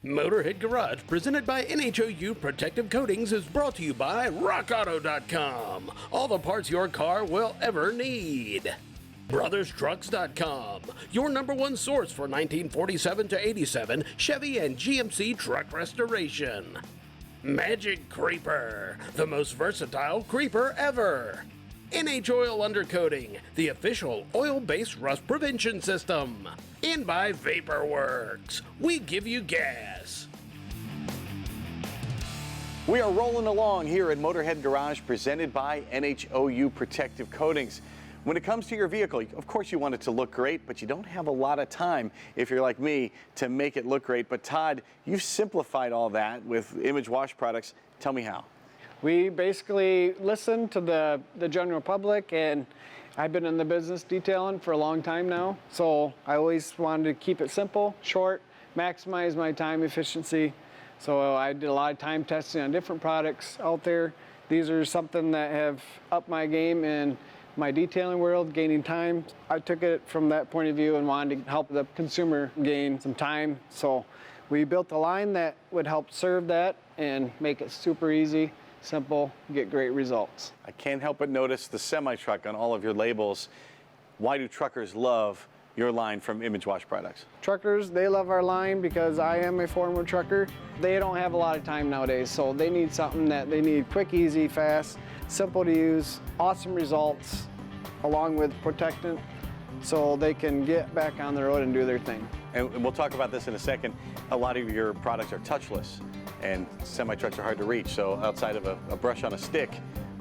Motorhead Garage, presented by NHOU Protective Coatings, is brought to you by RockAuto.com. All the parts your car will ever need. BrothersTrucks.com, your #1 source for 1947 to 87 Chevy and GMC truck restoration. Magic Creeper, the most versatile creeper ever. NH Oil Undercoating, the official oil-based rust prevention system. And by VaporWorks, we give you gas. We are rolling along here at Motorhead Garage, presented by NHOU Protective Coatings. When it comes to your vehicle, of course you want it to look great, but you don't have a lot of time, if you're like me, to make it look great. But Todd, you've simplified all that with Image Wash products. Tell me how. We basically listen to the general public, and I've been in the business detailing for a long time now, so I always wanted to keep it simple, short, maximize my time efficiency. So I did a lot of time testing on different products out there. These are something that have upped my game in my detailing world, gaining time. I took it from that point of view and wanted to help the consumer gain some time. So we built a line that would help serve that and make it super easy, simple, get great results. I can't help but notice the semi-truck on all of your labels. Why do truckers love your line from Image Wash products? Truckers, they love our line because I am a former trucker. They don't have a lot of time nowadays, so they need something that they need quick, easy, fast, simple to use, awesome results, along with protectant, so they can get back on the road and do their thing. And we'll talk about this in a second. A lot of your products are touchless, and semi-trucks are hard to reach, so outside of a brush on a stick,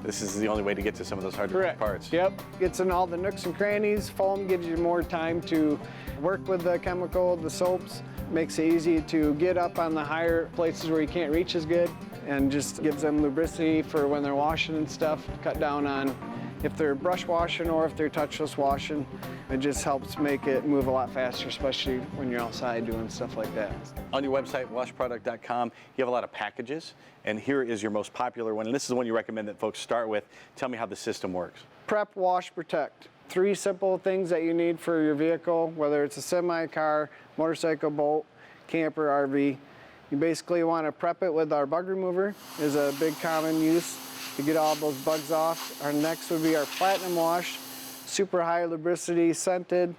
this is the only way to get to some of those hard to reach parts. Yep, gets in all the nooks and crannies. Foam gives you more time to work with the chemical, the soaps. Makes it easy to get up on the higher places where you can't reach as good, and just gives them lubricity for when they're washing and stuff. Cut down on if they're brush washing or if they're touchless washing. It just helps make it move a lot faster, especially when you're outside doing stuff like that. On your website, washproduct.com, you have a lot of packages, and here is your most popular one, and this is the one you recommend that folks start with. Tell me how the system works. Prep, wash, protect. 3 simple things that you need for your vehicle, whether it's a semi, car, motorcycle, boat, camper, RV. You basically want to prep it with our bug remover, is a big common use to get all those bugs off. Our next would be our platinum wash, super high lubricity, scented.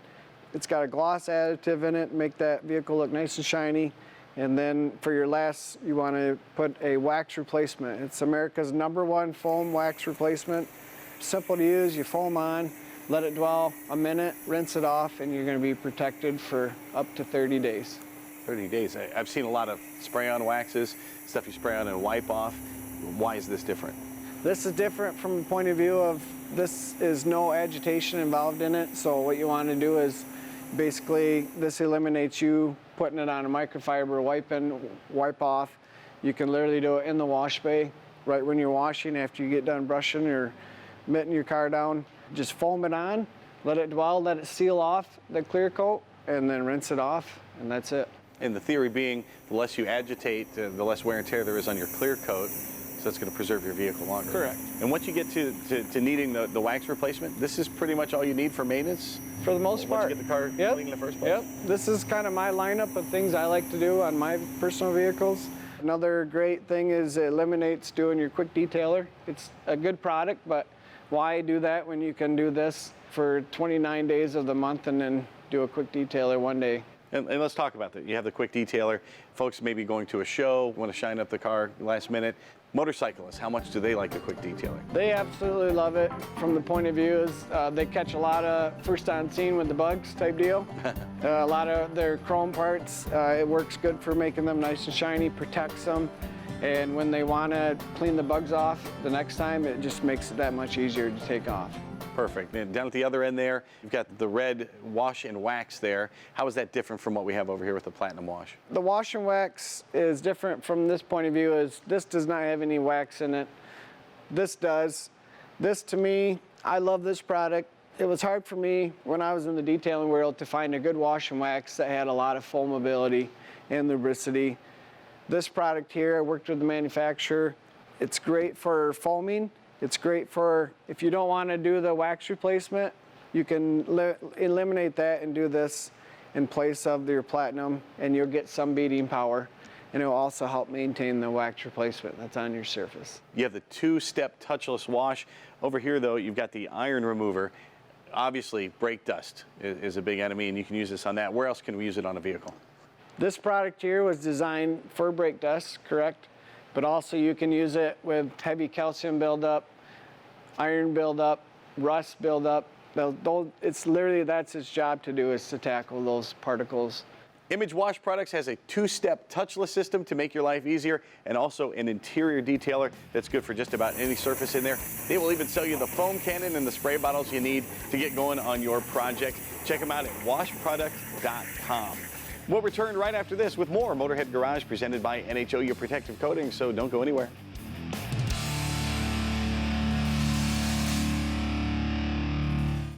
It's got a gloss additive in it, make that vehicle look nice and shiny. And then for your last, you want to put a wax replacement. It's America's #1 foam wax replacement. Simple to use, you foam on, let it dwell a minute, rinse it off, and you're going to be protected for up to 30 days. 30 days. I've seen a lot of spray-on waxes, stuff you spray on and wipe off. Why is this different? This is different from the point of view of this is no agitation involved in it. So what you want to do is basically this eliminates you putting it on a microfiber wipe off. You can literally do it in the wash bay right when you're washing after you get done brushing or mitting your car down. Just foam it on, let it dwell, let it seal off the clear coat, and then rinse it off, and that's it. And the theory being, the less you agitate, the less wear and tear there is on your clear coat, so it's going to preserve your vehicle longer. Correct. And once you get to needing the wax replacement, this is pretty much all you need for maintenance? For the most part. Once you get the car clean in the first place? Yep. This is kind of my lineup of things I like to do on my personal vehicles. Another great thing is it eliminates doing your quick detailer. It's a good product, but why do that when you can do this for 29 days of the month and then do a quick detailer one day? And let's talk about that. You have the quick detailer. Folks may be going to a show, want to shine up the car last minute. Motorcyclists, how much do they like the quick detailing? They absolutely love it. From the point of view is they catch a lot of first on scene with the bugs type deal. A lot of their chrome parts, it works good for making them nice and shiny, protects them. And when they want to clean the bugs off the next time, it just makes it that much easier to take off. Perfect. And down at the other end there, you've got the red wash and wax there. How is that different from what we have over here with the platinum wash? The wash and wax is different from this point of view is this does not have any wax in it. This does. This to me, I love this product. It was hard for me when I was in the detailing world to find a good wash and wax that had a lot of foamability and lubricity. This product here, I worked with the manufacturer. It's great for foaming. It's great for, if you don't want to do the wax replacement, you can eliminate that and do this in place of your platinum, and you'll get some beating power. and it will also help maintain the wax replacement that's on your surface. You have the two-step touchless wash. Over here, though, you've got the iron remover. Obviously, brake dust is a big enemy, and you can use this on that. Where else can we use it on a vehicle? This product here was designed for brake dust, correct? But also you can use it with heavy calcium buildup, iron buildup, rust buildup. It's literally, that's its job to do, is to tackle those particles. Image Wash Products has a two-step touchless system to make your life easier, and also an interior detailer that's good for just about any surface in there. They will even sell you the foam cannon and the spray bottles you need to get going on your project. Check them out at washproduct.com. We'll return right after this with more Motorhead Garage presented by NHOU Protective Coatings, so don't go anywhere.